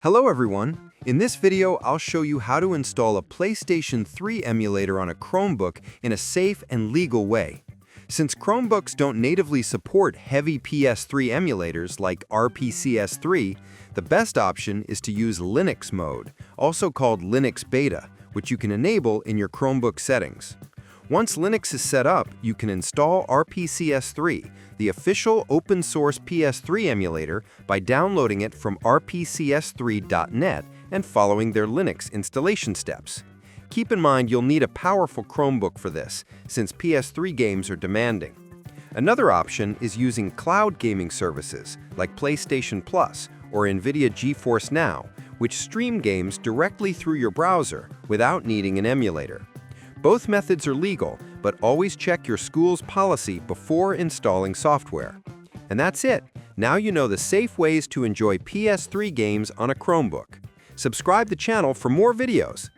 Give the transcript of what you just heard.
Hello everyone! In this video, I'll show you how to install a PlayStation 3 emulator on a Chromebook in a safe and legal way. Since Chromebooks don't natively support heavy PS3 emulators like RPCS3, the best option is to use Linux mode, also called Linux Beta, which you can enable in your Chromebook settings. Once Linux is set up, you can install RPCS3, the official open-source PS3 emulator, by downloading it from rpcs3.net and following their Linux installation steps. Keep in mind you'll need a powerful Chromebook for this, since PS3 games are demanding. Another option is using cloud gaming services like PlayStation Plus or NVIDIA GeForce Now, which stream games directly through your browser without needing an emulator. Both methods are legal, but always check your school's policy before installing software. And that's it. Now you know the safe ways to enjoy PS3 games on a Chromebook. Subscribe to the channel for more videos.